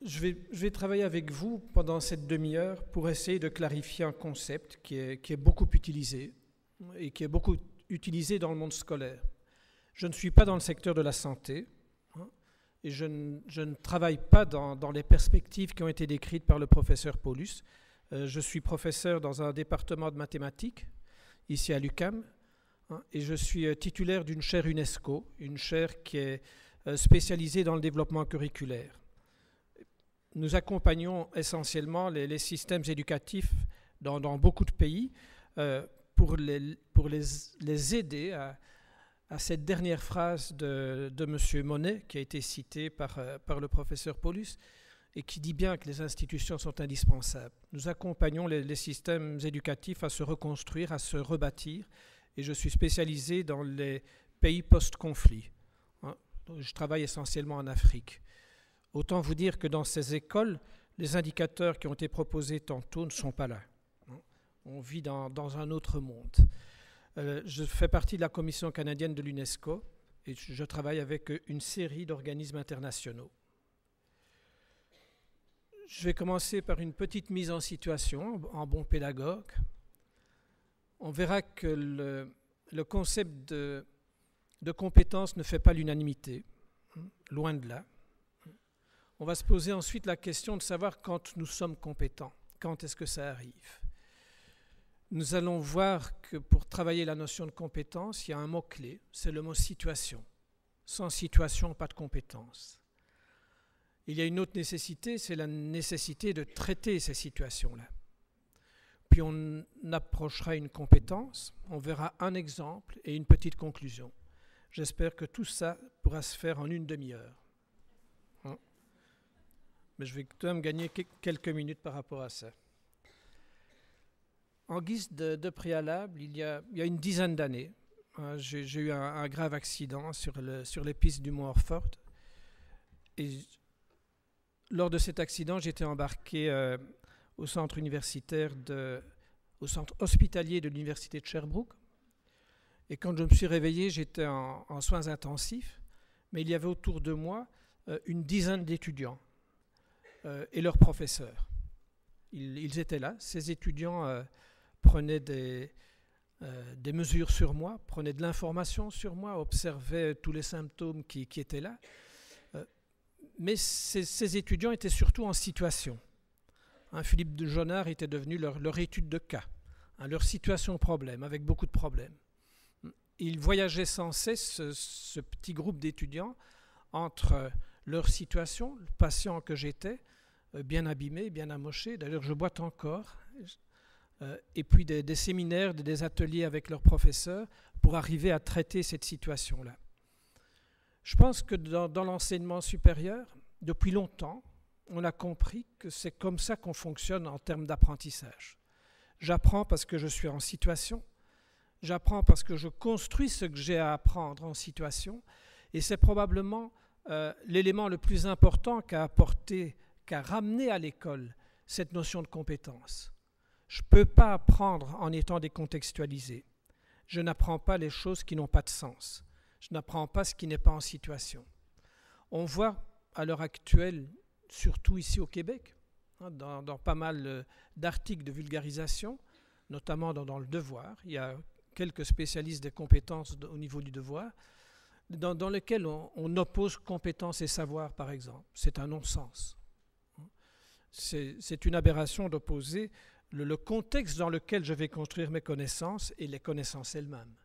Je vais travailler avec vous pendant cette demi-heure pour essayer de clarifier un concept qui est beaucoup utilisé et qui est beaucoup utilisé dans le monde scolaire. Je ne suis pas dans le secteur de la santé et je ne travaille pas dans les perspectives qui ont été décrites par le professeur Paulus. Je suis professeur dans un département de mathématiques ici à l'UQAM et je suis titulaire d'une chaire UNESCO, une chaire qui est spécialisée dans le développement curriculaire. Nous accompagnons essentiellement les systèmes éducatifs dans beaucoup de pays pour les aider à cette dernière phrase de M. Monnet qui a été citée par le professeur Paulus et qui dit bien que les institutions sont indispensables. Nous accompagnons les systèmes éducatifs à se reconstruire, à se rebâtir et je suis spécialisé dans les pays post-conflit. Je travaille essentiellement en Afrique. Autant vous dire que dans ces écoles, les indicateurs qui ont été proposés tantôt ne sont pas là. On vit dans un autre monde. Je fais partie de la commission canadienne de l'UNESCO et je travaille avec une série d'organismes internationaux. Je vais commencer par une petite mise en situation en bon pédagogue. On verra que le concept de compétence ne fait pas l'unanimité, loin de là. On va se poser ensuite la question de savoir quand nous sommes compétents, quand est-ce que ça arrive. Nous allons voir que pour travailler la notion de compétence, il y a un mot-clé, c'est le mot situation. Sans situation, pas de compétence. Il y a une autre nécessité, c'est la nécessité de traiter ces situations-là. Puis on approchera une compétence, on verra un exemple et une petite conclusion. J'espère que tout ça pourra se faire en une demi-heure. Mais je vais quand même gagner quelques minutes par rapport à ça. En guise de préalable, il y a une dizaine d'années, j'ai eu un grave accident sur les pistes du Mont Orford. Et lors de cet accident, j'étais embarqué au centre universitaire, au centre hospitalier de l'université de Sherbrooke. Et quand je me suis réveillé, j'étais en soins intensifs, mais il y avait autour de moi une dizaine d'étudiants. Et leurs professeurs. Ils étaient là. Ces étudiants prenaient des mesures sur moi, prenaient de l'information sur moi, observaient tous les symptômes qui étaient là. Mais ces étudiants étaient surtout en situation. Philippe de Jonard était devenu leur étude de cas, leur situation problème, avec beaucoup de problèmes. Ils voyageaient sans cesse, ce petit groupe d'étudiants, entre leur situation, le patient que j'étais, bien abîmé, bien amoché, d'ailleurs je boite encore, et puis des séminaires, des ateliers avec leurs professeurs pour arriver à traiter cette situation-là. Je pense que dans l'enseignement supérieur, depuis longtemps, on a compris que c'est comme ça qu'on fonctionne en termes d'apprentissage. J'apprends parce que je suis en situation, j'apprends parce que je construis ce que j'ai à apprendre en situation, et c'est probablement l'élément le plus important qu'a ramené à l'école cette notion de compétence. Je ne peux pas apprendre en étant décontextualisé. Je n'apprends pas les choses qui n'ont pas de sens. Je n'apprends pas ce qui n'est pas en situation. On voit à l'heure actuelle, surtout ici au Québec, dans pas mal d'articles de vulgarisation, notamment dans le devoir, il y a quelques spécialistes des compétences au niveau du devoir, dans lesquels on oppose compétences et savoir, par exemple. C'est un non-sens. C'est une aberration d'opposer le contexte dans lequel je vais construire mes connaissances et les connaissances elles-mêmes.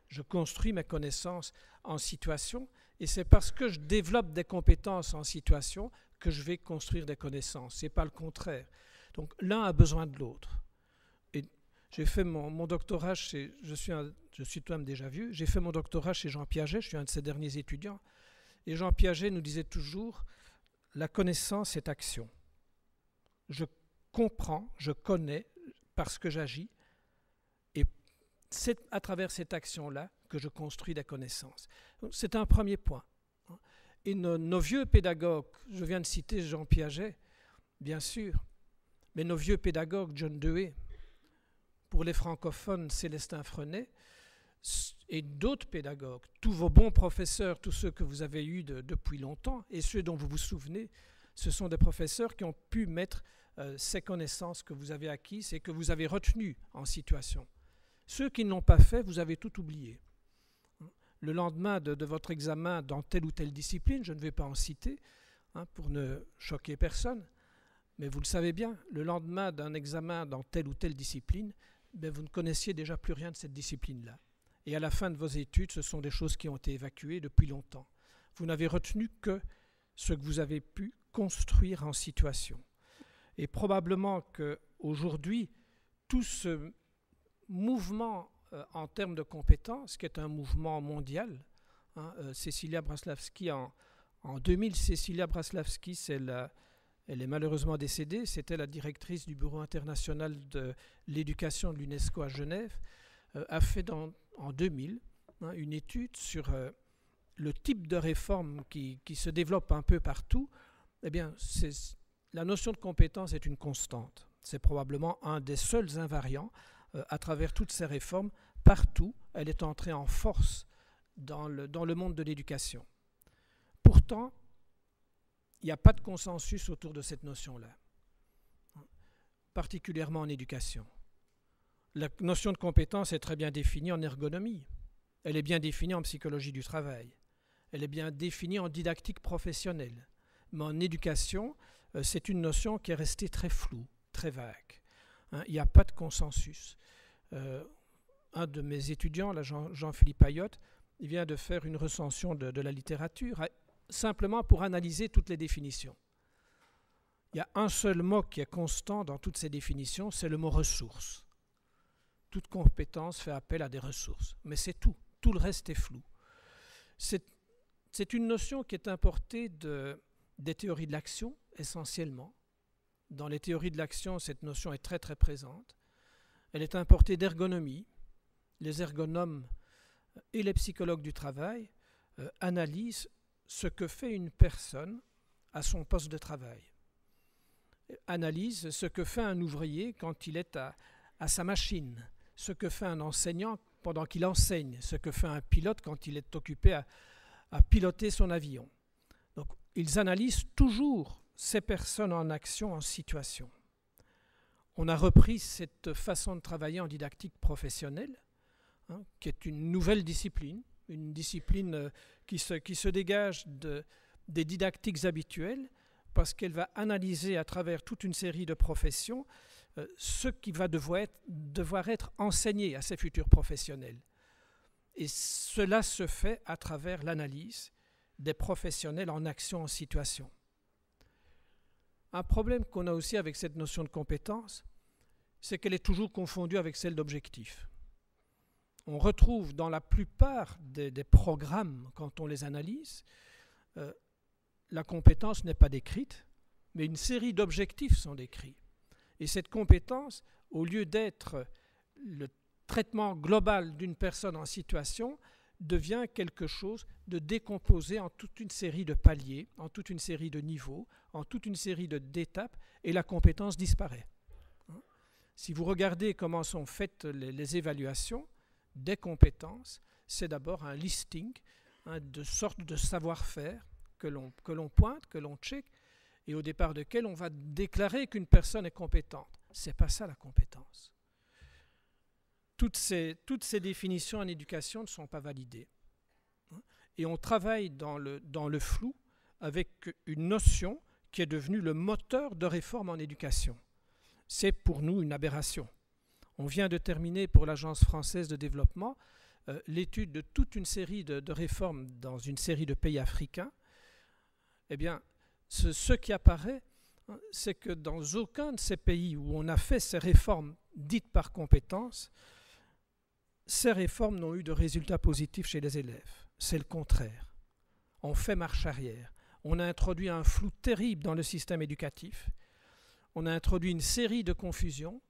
Je construis mes connaissances en situation et c'est parce que je développe des compétences en situation que je vais construire des connaissances. Ce n'est pas le contraire. Donc l'un a besoin de l'autre. Et j'ai fait mon doctorat chez... Je suis toi-même déjà vieux. J'ai fait mon doctorat chez Jean Piaget. Je suis un de ses derniers étudiants. Et Jean Piaget nous disait toujours « La connaissance est action ». Je comprends, je connais parce que j'agis. Et c'est à travers cette action-là que je construis des connaissances. C'est un premier point. Et nos vieux pédagogues, je viens de citer Jean Piaget, bien sûr, mais nos vieux pédagogues, John Dewey, pour les francophones, Célestin Frenet, et d'autres pédagogues, tous vos bons professeurs, tous ceux que vous avez eus depuis longtemps, et ceux dont vous vous souvenez, Ce sont des professeurs qui ont pu mettre ces connaissances que vous avez acquises et que vous avez retenues en situation. Ceux qui ne l'ont pas fait, vous avez tout oublié. Le lendemain de votre examen dans telle ou telle discipline, je ne vais pas en citer, pour ne choquer personne, mais vous le savez bien, le lendemain d'un examen dans telle ou telle discipline, vous ne connaissiez déjà plus rien de cette discipline-là. Et à la fin de vos études, ce sont des choses qui ont été évacuées depuis longtemps. Vous n'avez retenu que ce que vous avez pu construire en situation. Et probablement qu'aujourd'hui, tout ce mouvement en termes de compétences, qui est un mouvement mondial, Cecilia Braslavsky, en 2000, Cecilia Braslavsky, elle est malheureusement décédée, c'était la directrice du Bureau international de l'éducation de l'UNESCO à Genève, a fait en 2000 une étude sur le type de réforme qui se développe un peu partout. Eh bien, la notion de compétence est une constante. C'est probablement un des seuls invariants à travers toutes ces réformes. Partout, elle est entrée en force dans le monde de l'éducation. Pourtant, il n'y a pas de consensus autour de cette notion-là, particulièrement en éducation. La notion de compétence est très bien définie en ergonomie. Elle est bien définie en psychologie du travail. Elle est bien définie en didactique professionnelle. Mais en éducation, c'est une notion qui est restée très floue, très vague. Il n'y a pas de consensus. Un de mes étudiants, là, Jean-Philippe Ayotte, il vient de faire une recension de la littérature, simplement pour analyser toutes les définitions. Il y a un seul mot qui est constant dans toutes ces définitions, c'est le mot ressources. Toute compétence fait appel à des ressources, mais c'est tout. Tout le reste est flou. C'est une notion qui est importée des théories de l'action, essentiellement. Dans les théories de l'action, cette notion est très très présente. Elle est importée d'ergonomie. Les ergonomes et les psychologues du travail analysent ce que fait une personne à son poste de travail. Analysent ce que fait un ouvrier quand il est à sa machine, ce que fait un enseignant pendant qu'il enseigne, ce que fait un pilote quand il est occupé à piloter son avion. Donc, ils analysent toujours ces personnes en action, en situation. On a repris cette façon de travailler en didactique professionnelle, qui est une nouvelle discipline, une discipline qui se dégage des didactiques habituelles, parce qu'elle va analyser à travers toute une série de professions ce qui va devoir être enseigné à ces futurs professionnels. Et cela se fait à travers l'analyse des professionnels en action, en situation. Un problème qu'on a aussi avec cette notion de compétence, c'est qu'elle est toujours confondue avec celle d'objectif. On retrouve dans la plupart des programmes, quand on les analyse, la compétence n'est pas décrite, mais une série d'objectifs sont décrits. Et cette compétence, au lieu d'être le traitement global d'une personne en situation, devient quelque chose de décomposé en toute une série de paliers, en toute une série de niveaux, en toute une série d'étapes, et la compétence disparaît. Si vous regardez comment sont faites les évaluations des compétences, c'est d'abord un listing de sortes de savoir-faire que l'on pointe, que l'on check, et au départ desquels on va déclarer qu'une personne est compétente. Ce n'est pas ça la compétence. Toutes ces définitions en éducation ne sont pas validées. Et on travaille dans le flou avec une notion qui est devenue le moteur de réforme en éducation. C'est pour nous une aberration. On vient de terminer pour l'Agence française de développement l'étude de toute une série de réformes dans une série de pays africains. Eh bien, ce qui apparaît, c'est que dans aucun de ces pays où on a fait ces réformes dites par compétence, ces réformes n'ont eu de résultats positifs chez les élèves. C'est le contraire. On fait marche arrière. On a introduit un flou terrible dans le système éducatif. On a introduit une série de confusions.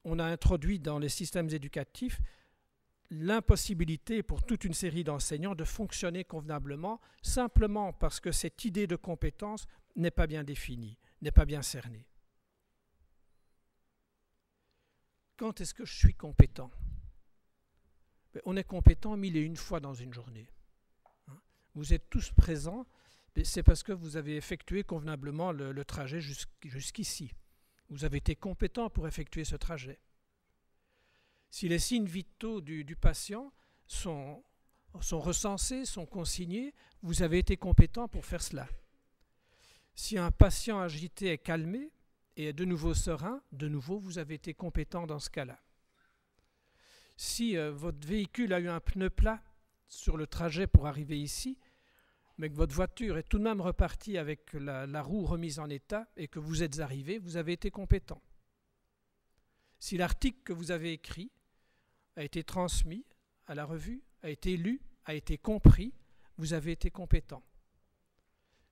On a introduit dans les systèmes éducatifs l'impossibilité pour toute une série d'enseignants de fonctionner convenablement, simplement parce que cette idée de compétence n'est pas bien définie, n'est pas bien cernée. Quand est-ce que je suis compétent ? On est compétent 1001 fois dans une journée. Vous êtes tous présents c'est parce que vous avez effectué convenablement le trajet jusqu'ici. Vous avez été compétent pour effectuer ce trajet. Si les signes vitaux du patient sont recensés, sont consignés, vous avez été compétent pour faire cela. Si un patient agité est calmé et est de nouveau serein, de nouveau, vous avez été compétent dans ce cas-là. Si votre véhicule a eu un pneu plat sur le trajet pour arriver ici, mais que votre voiture est tout de même repartie avec la roue remise en état et que vous êtes arrivé, vous avez été compétent. Si l'article que vous avez écrit a été transmis à la revue, a été lu, a été compris, vous avez été compétent.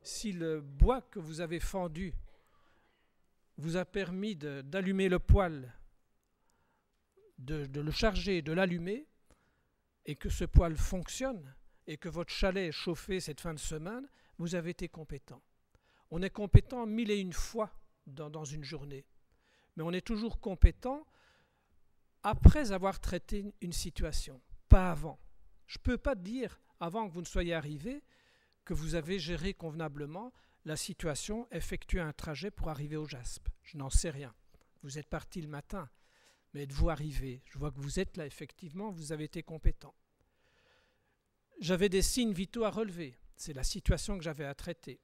Si le bois que vous avez fendu vous a permis d'allumer le poêle, de le charger, de l'allumer, et que ce poêle fonctionne, et que votre chalet est chauffé cette fin de semaine, vous avez été compétent. On est compétent 1001 fois dans une journée, mais on est toujours compétent après avoir traité une situation, pas avant. Je ne peux pas dire, avant que vous ne soyez arrivé, que vous avez géré convenablement la situation, effectué un trajet pour arriver au JASP. Je n'en sais rien. Vous êtes parti le matin, mais êtes-vous arrivé? Je vois que vous êtes là, effectivement, vous avez été compétent. J'avais des signes vitaux à relever. C'est la situation que j'avais à traiter.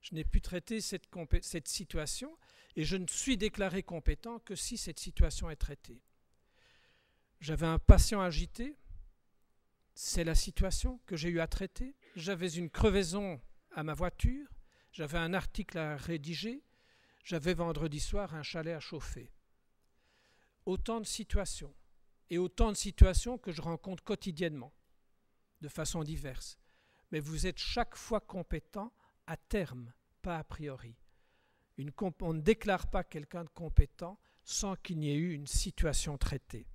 Je n'ai pu traiter cette situation et je ne suis déclaré compétent que si cette situation est traitée. J'avais un patient agité, c'est la situation que j'ai eu à traiter. J'avais une crevaison à ma voiture, j'avais un article à rédiger, j'avais vendredi soir un chalet à chauffer. Autant de situations, et autant de situations que je rencontre quotidiennement, de façon diverse. Mais vous êtes chaque fois compétent à terme, pas a priori. On ne déclare pas quelqu'un de compétent sans qu'il n'y ait eu une situation traitée.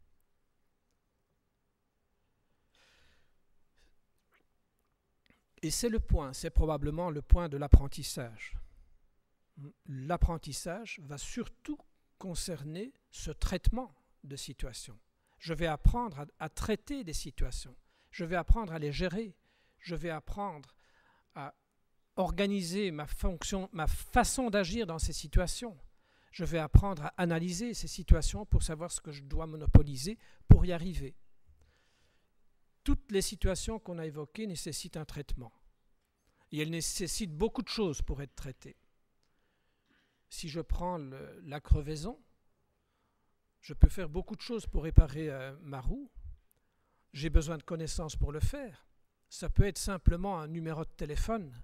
Et c'est probablement le point de l'apprentissage. L'apprentissage va surtout concerner ce traitement de situations. Je vais apprendre à traiter des situations. Je vais apprendre à les gérer. Je vais apprendre à organiser ma façon d'agir dans ces situations. Je vais apprendre à analyser ces situations pour savoir ce que je dois monopoliser pour y arriver. Toutes les situations qu'on a évoquées nécessitent un traitement. Et elles nécessitent beaucoup de choses pour être traitées. Si je prends la crevaison, je peux faire beaucoup de choses pour réparer ma roue. J'ai besoin de connaissances pour le faire. Ça peut être simplement un numéro de téléphone,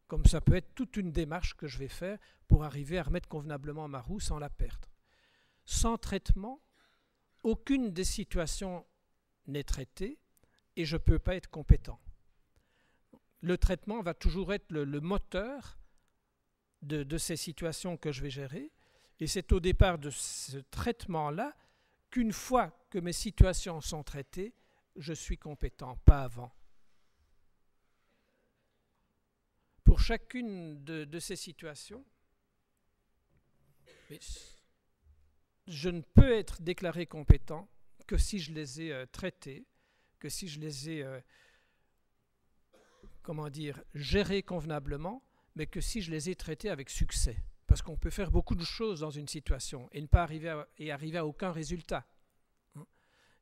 comme ça peut être toute une démarche que je vais faire pour arriver à remettre convenablement ma roue sans la perdre. Sans traitement, aucune des situations n'est traitée et je ne peux pas être compétent. Le traitement va toujours être le moteur de ces situations que je vais gérer. Et c'est au départ de ce traitement-là qu'une fois que mes situations sont traitées, je suis compétent, pas avant. Pour chacune de ces situations, je ne peux être déclaré compétent que si je les ai traitées, que si je les ai gérées convenablement, mais que si je les ai traitées avec succès. Parce qu'on peut faire beaucoup de choses dans une situation et ne pas arriver à aucun résultat.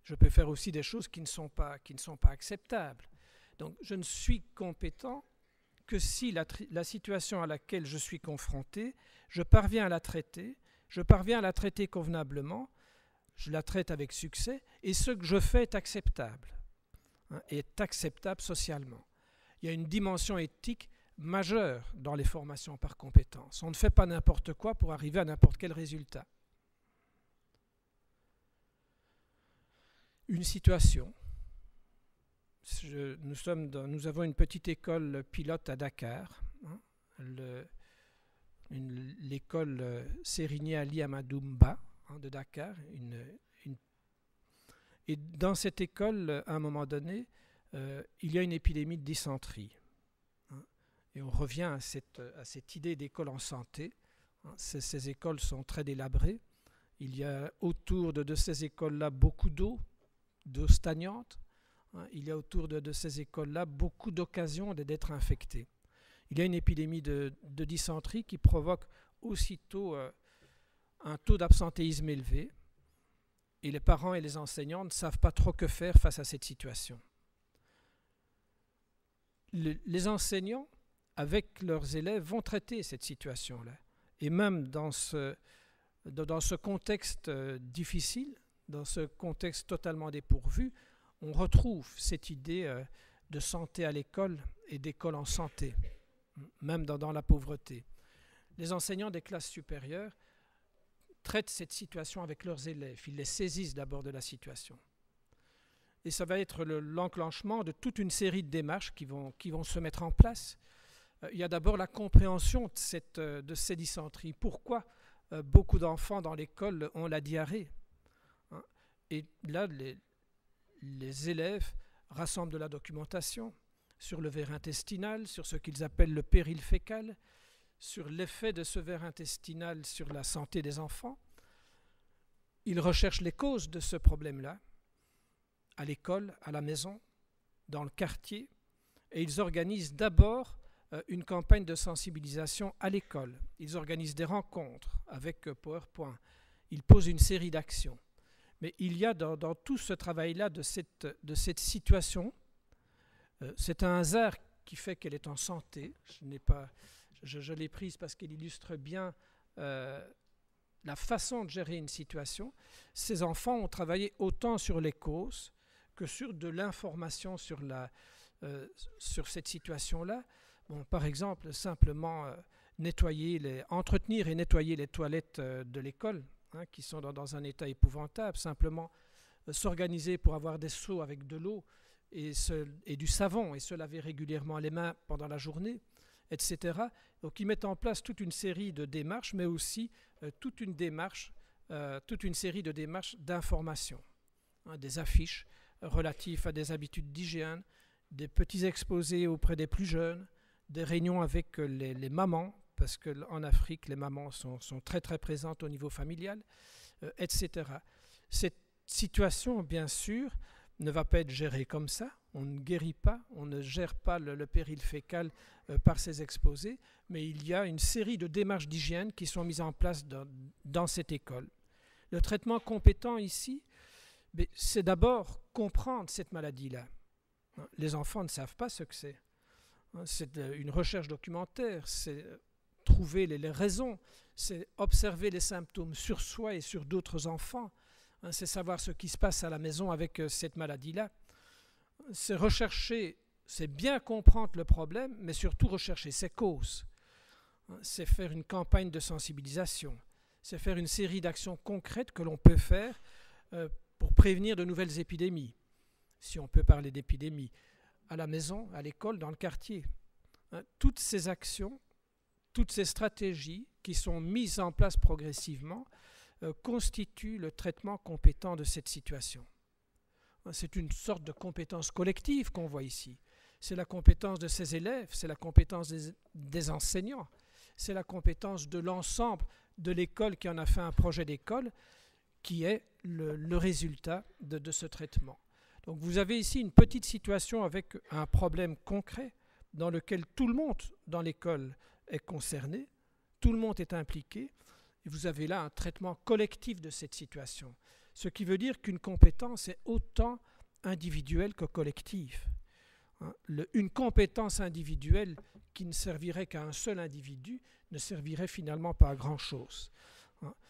Je peux faire aussi des choses qui ne sont pas acceptables. Donc je ne suis compétent que si la situation à laquelle je suis confronté, je parviens à la traiter, convenablement, je la traite avec succès, et ce que je fais est acceptable, est acceptable socialement. Il y a une dimension éthique majeure dans les formations par compétences. On ne fait pas n'importe quoi pour arriver à n'importe quel résultat. Une situation. Nous avons une petite école pilote à Dakar, l'école Sérigné Ali Amadou-Mba de Dakar. Et dans cette école, à un moment donné, il y a une épidémie de dysenterie. Et on revient à cette idée d'école en santé. Ces écoles sont très délabrées. Il y a autour de ces écoles-là beaucoup d'eau stagnante. Il y a autour de ces écoles-là beaucoup d'occasions d'être infectés. il y a une épidémie de dysenterie qui provoque aussitôt un taux d'absentéisme élevé, et les parents et les enseignants ne savent pas trop que faire face à cette situation. Les enseignants, avec leurs élèves, vont traiter cette situation-là. Et même dans ce contexte difficile, dans ce contexte totalement dépourvu, on retrouve cette idée de santé à l'école et d'école en santé, même dans la pauvreté. Les enseignants des classes supérieures traitent cette situation avec leurs élèves. Ils les saisissent d'abord de la situation. Et ça va être l'enclenchement de toute une série de démarches qui vont se mettre en place. Il y a d'abord la compréhension de ces dysenteries. Pourquoi beaucoup d'enfants dans l'école ont la diarrhée, hein? Et là, les élèves rassemblent de la documentation sur le ver intestinal, sur ce qu'ils appellent le péril fécal, sur l'effet de ce ver intestinal sur la santé des enfants. Ils recherchent les causes de ce problème-là, à l'école, à la maison, dans le quartier, et ils organisent d'abord une campagne de sensibilisation à l'école. Ils organisent des rencontres avec PowerPoint. Ils posent une série d'actions. Mais il y a dans tout ce travail-là de cette situation, c'est un hasard qui fait qu'elle est en santé. Je l'ai prise parce qu'elle illustre bien la façon de gérer une situation. Ces enfants ont travaillé autant sur les causes que sur de l'information sur cette situation-là. Bon, par exemple, simplement entretenir et nettoyer les toilettes de l'école, hein, qui sont dans un état épouvantable, simplement s'organiser pour avoir des seaux avec de l'eau et du savon et se laver régulièrement les mains pendant la journée, etc. Donc ils mettent en place toute une série de démarches, mais aussi toute une série de démarches d'information, hein, des affiches relatives à des habitudes d'hygiène, des petits exposés auprès des plus jeunes, des réunions avec les mamans, parce qu'en Afrique, les mamans sont très très présentes au niveau familial, etc. Cette situation, bien sûr, ne va pas être gérée comme ça. On ne guérit pas, on ne gère pas le péril fécal par ces exposés, mais il y a une série de démarches d'hygiène qui sont mises en place dans cette école. Le traitement compétent ici, c'est d'abord comprendre cette maladie-là. Les enfants ne savent pas ce que c'est. C'est une recherche documentaire, c'est trouver les raisons, c'est observer les symptômes sur soi et sur d'autres enfants, c'est savoir ce qui se passe à la maison avec cette maladie-là. C'est rechercher, c'est bien comprendre le problème, mais surtout rechercher ses causes. C'est faire une campagne de sensibilisation, c'est faire une série d'actions concrètes que l'on peut faire pour prévenir de nouvelles épidémies, si on peut parler d'épidémies, à la maison, à l'école, dans le quartier. Toutes ces actions, toutes ces stratégies qui sont mises en place progressivement constituent le traitement compétent de cette situation. C'est une sorte de compétence collective qu'on voit ici. C'est la compétence de ces élèves, c'est la compétence des enseignants, c'est la compétence de l'ensemble de l'école qui en a fait un projet d'école qui est le résultat de ce traitement. Donc vous avez ici une petite situation avec un problème concret dans lequel tout le monde dans l'école est concerné, tout le monde est impliqué, et vous avez là un traitement collectif de cette situation. Ce qui veut dire qu'une compétence est autant individuelle que collective. Une compétence individuelle qui ne servirait qu'à un seul individu ne servirait finalement pas à grand-chose.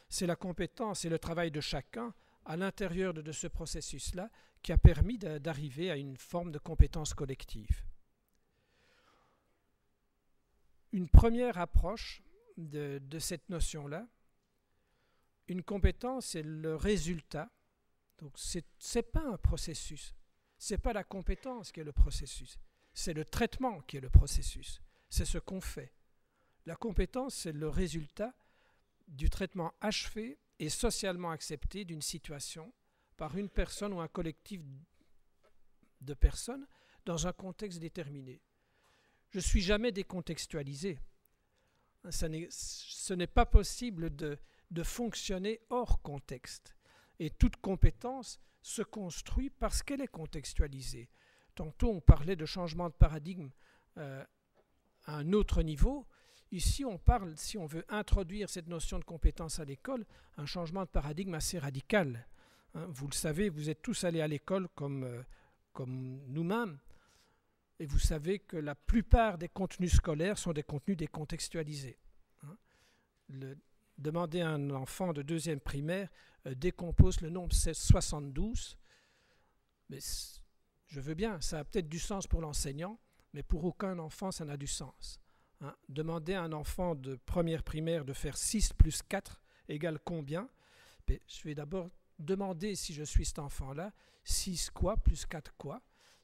C'est la compétence et le travail de chacun à l'intérieur de ce processus-là qui a permis d'arriver à une forme de compétence collective. Une première approche de cette notion-là, une compétence est le résultat, donc c'est pas un processus, c'est pas la compétence qui est le processus, c'est le traitement qui est le processus, c'est ce qu'on fait. La compétence, c'est le résultat du traitement achevé et socialement accepté d'une situation par une personne ou un collectif de personnes dans un contexte déterminé. Je ne suis jamais décontextualisé. Ce n'est pas possible de fonctionner hors contexte. Et toute compétence se construit parce qu'elle est contextualisée. Tantôt, on parlait de changement de paradigme à un autre niveau. Ici, on parle, si on veut introduire cette notion de compétence à l'école, un changement de paradigme assez radical. Hein, vous le savez, vous êtes tous allés à l'école comme nous-mêmes, et vous savez que la plupart des contenus scolaires sont des contenus décontextualisés. Hein. Demander à un enfant de 2e primaire décompose le nombre 72, mais je veux bien, ça a peut-être du sens pour l'enseignant, mais pour aucun enfant, ça n'a du sens. Hein. Demander à un enfant de 1re primaire de faire 6 plus 4 égale combien? Mais je vais d'abord demander, si je suis cet enfant-là, 6 quoi plus 4 quoi?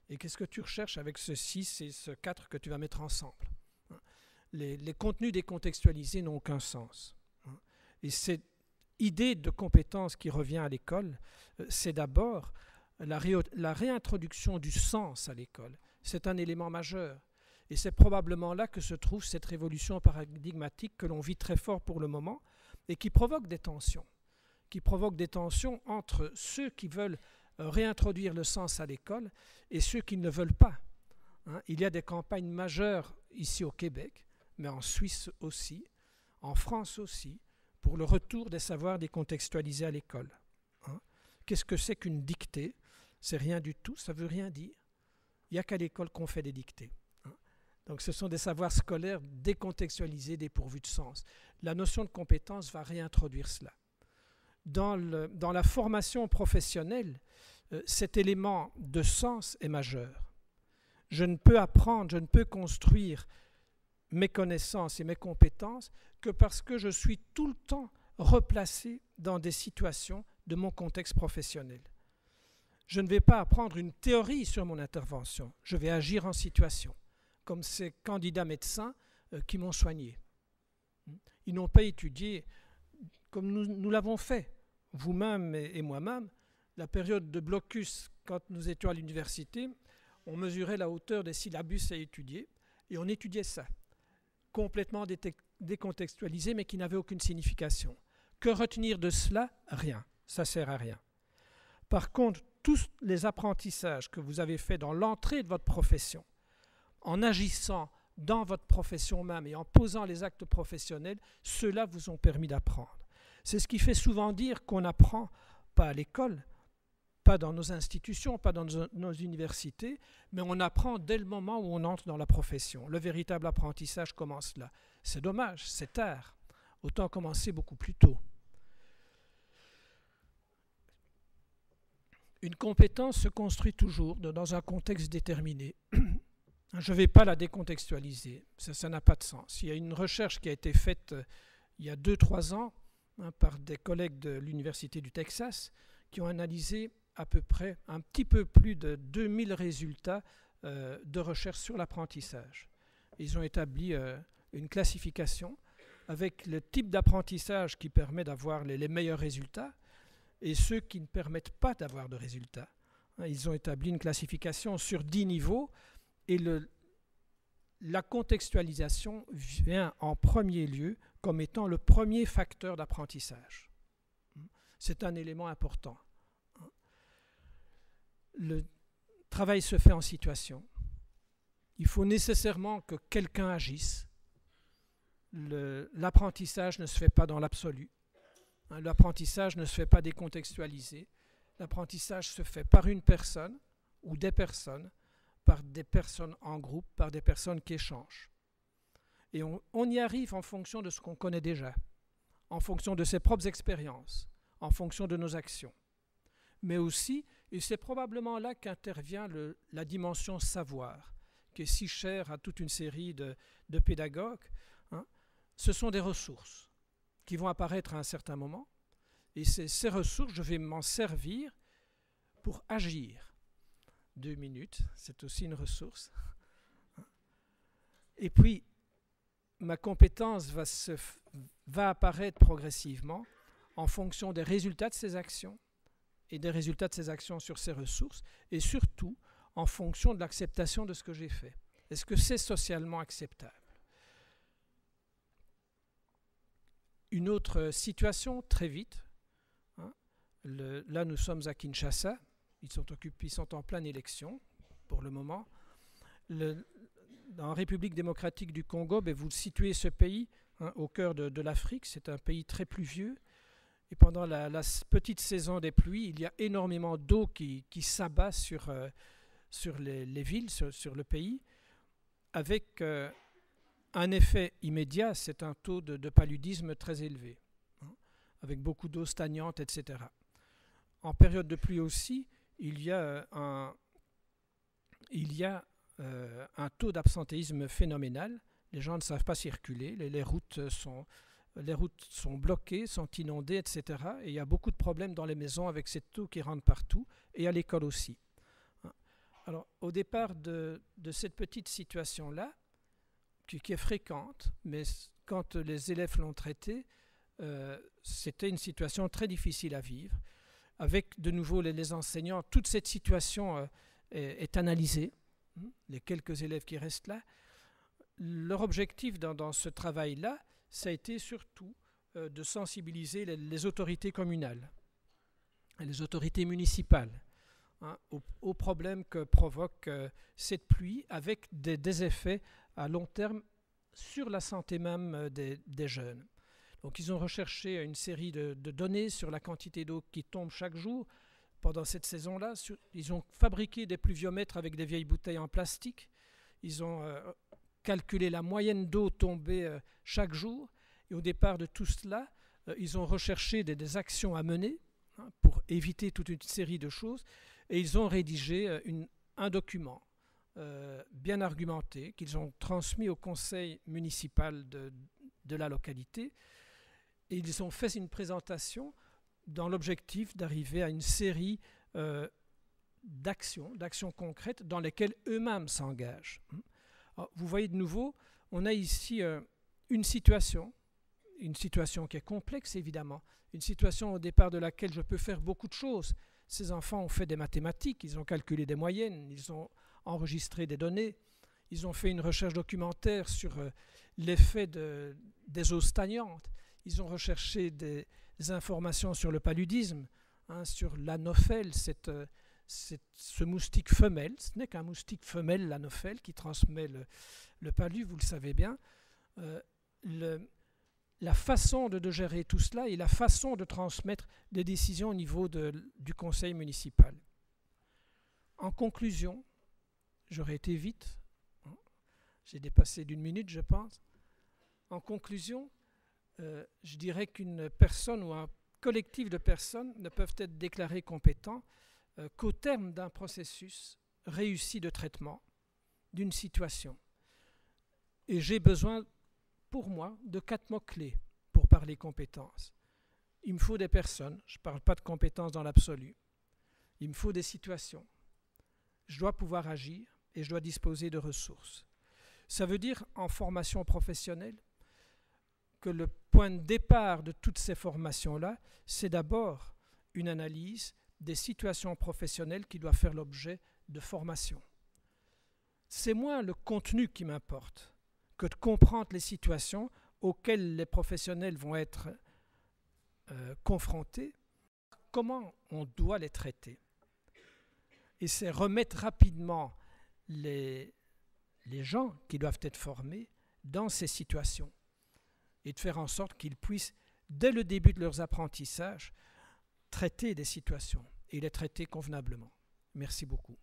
Et qu'est-ce que tu recherches avec ce 6 et ce 4 que tu vas mettre ensemble? Hein. Les contenus décontextualisés n'ont aucun sens. Hein. Et cette idée de compétence qui revient à l'école, c'est d'abord la réintroduction du sens à l'école. C'est un élément majeur. Et c'est probablement là que se trouve cette révolution paradigmatique que l'on vit très fort pour le moment et qui provoque des tensions. Qui provoque des tensions entre ceux qui veulent réintroduire le sens à l'école et ceux qui ne le veulent pas. Hein, il y a des campagnes majeures ici au Québec, mais en Suisse aussi, en France aussi, pour le retour des savoirs décontextualisés à l'école. Hein. Qu'est-ce que c'est qu'une dictée? C'est rien du tout, ça ne veut rien dire. Il n'y a qu'à l'école qu'on fait des dictées. Hein. Donc ce sont des savoirs scolaires décontextualisés, dépourvus de sens. La notion de compétence va réintroduire cela. Dans la formation professionnelle, cet élément de sens est majeur. Je ne peux apprendre, je ne peux construire mes connaissances et mes compétences que parce que je suis tout le temps replacé dans des situations de mon contexte professionnel. Je ne vais pas apprendre une théorie sur mon intervention, je vais agir en situation, comme ces candidats médecins qui m'ont soigné. Ils n'ont pas étudié comme nous l'avons fait, vous-même et moi-même. La période de blocus, quand nous étions à l'université, on mesurait la hauteur des syllabus à étudier et on étudiait ça, complètement décontextualisé mais qui n'avait aucune signification. Que retenir de cela? Rien, ça ne sert à rien. Par contre, tous les apprentissages que vous avez faits dans l'entrée de votre profession, en agissant dans votre profession même et en posant les actes professionnels, ceux-là vous ont permis d'apprendre. C'est ce qui fait souvent dire qu'on n'apprend pas à l'école, pas dans nos institutions, pas dans nos universités, mais on apprend dès le moment où on entre dans la profession. Le véritable apprentissage commence là. C'est dommage, c'est tard. Autant commencer beaucoup plus tôt. Une compétence se construit toujours dans un contexte déterminé. Je ne vais pas la décontextualiser, ça n'a pas de sens. Il y a une recherche qui a été faite il y a 2-3 ans par des collègues de l'Université du Texas qui ont analysé à peu près un petit peu plus de 2000 résultats de recherche sur l'apprentissage. Ils ont établi une classification avec le type d'apprentissage qui permet d'avoir les meilleurs résultats et ceux qui ne permettent pas d'avoir de résultats. Ils ont établi une classification sur 10 niveaux et la contextualisation vient en premier lieu comme étant le premier facteur d'apprentissage. C'est un élément important. Le travail se fait en situation. Il faut nécessairement que quelqu'un agisse. L'apprentissage ne se fait pas dans l'absolu. L'apprentissage ne se fait pas décontextualisé. L'apprentissage se fait par une personne ou des personnes, par des personnes en groupe, par des personnes qui échangent. Et on y arrive en fonction de ce qu'on connaît déjà, en fonction de ses propres expériences, en fonction de nos actions. Mais aussi, et c'est probablement là qu'intervient la dimension savoir, qui est si chère à toute une série de pédagogues, ce sont des ressources qui vont apparaître à un certain moment. Et ces ressources, je vais m'en servir pour agir. 2 minutes, c'est aussi une ressource. Et puis, ma compétence va apparaître progressivement en fonction des résultats de ces actions et des résultats de ces actions sur ces ressources et surtout en fonction de l'acceptation de ce que j'ai fait. Est-ce que c'est socialement acceptable? Une autre situation, très vite, là nous sommes à Kinshasa, ils sont en pleine élection pour le moment. en République démocratique du Congo, ben, vous situez ce pays au cœur de l'Afrique. C'est un pays très pluvieux. Et pendant la petite saison des pluies, il y a énormément d'eau qui s'abat sur les villes, sur le pays, avec un effet immédiat, c'est un taux de paludisme très élevé, avec beaucoup d'eau stagnante, etc. En période de pluie aussi, il y a un taux d'absentéisme phénoménal. Les gens ne savent pas circuler, les routes sont bloquées, sont inondées, etc. Et il y a beaucoup de problèmes dans les maisons avec cette eau qui rentre partout, et à l'école aussi. Alors, au départ de cette petite situation-là, qui est fréquente, mais quand les élèves l'ont traitée, c'était une situation très difficile à vivre. Avec de nouveau les enseignants, toute cette situation est analysée, les quelques élèves qui restent là. Leur objectif dans ce travail-là, ça a été surtout de sensibiliser les autorités communales, les autorités municipales, aux problèmes que provoque cette pluie, avec des effets à long terme sur la santé même des jeunes. Donc ils ont recherché une série de données sur la quantité d'eau qui tombe chaque jour pendant cette saison-là. Ils ont fabriqué des pluviomètres avec des vieilles bouteilles en plastique. Ils ont calculé la moyenne d'eau tombée chaque jour. Et au départ de tout cela, ils ont recherché des actions à mener pour éviter toute une série de choses. Et ils ont rédigé un document bien argumenté qu'ils ont transmis au conseil municipal de la localité. Et ils ont fait une présentation dans l'objectif d'arriver à une série d'actions concrètes dans lesquelles eux-mêmes s'engagent. Alors, vous voyez de nouveau, on a ici une situation qui est complexe évidemment, une situation au départ de laquelle je peux faire beaucoup de choses. Ces enfants ont fait des mathématiques, ils ont calculé des moyennes, ils ont enregistré des données, ils ont fait une recherche documentaire sur l'effet des eaux stagnantes. Ils ont recherché des informations sur le paludisme, sur l'anophèle, ce moustique femelle. Ce n'est qu'un moustique femelle, l'anophèle, qui transmet le palu, vous le savez bien. La façon de gérer tout cela et la façon de transmettre des décisions au niveau du conseil municipal. En conclusion, j'aurais été vite, j'ai dépassé d'1 minute, je pense. En conclusion, je dirais qu'une personne ou un collectif de personnes ne peuvent être déclarés compétents qu'au terme d'un processus réussi de traitement d'une situation. Et j'ai besoin, pour moi, de 4 mots-clés pour parler compétences. Il me faut des personnes, je ne parle pas de compétences dans l'absolu. Il me faut des situations. Je dois pouvoir agir et je dois disposer de ressources. Ça veut dire, en formation professionnelle, que le point de départ de toutes ces formations-là, c'est d'abord une analyse des situations professionnelles qui doivent faire l'objet de formation. C'est moins le contenu qui m'importe que de comprendre les situations auxquelles les professionnels vont être confrontés, comment on doit les traiter. Et c'est remettre rapidement les gens qui doivent être formés dans ces situations et de faire en sorte qu'ils puissent, dès le début de leurs apprentissages, traiter des situations et les traiter convenablement. Merci beaucoup.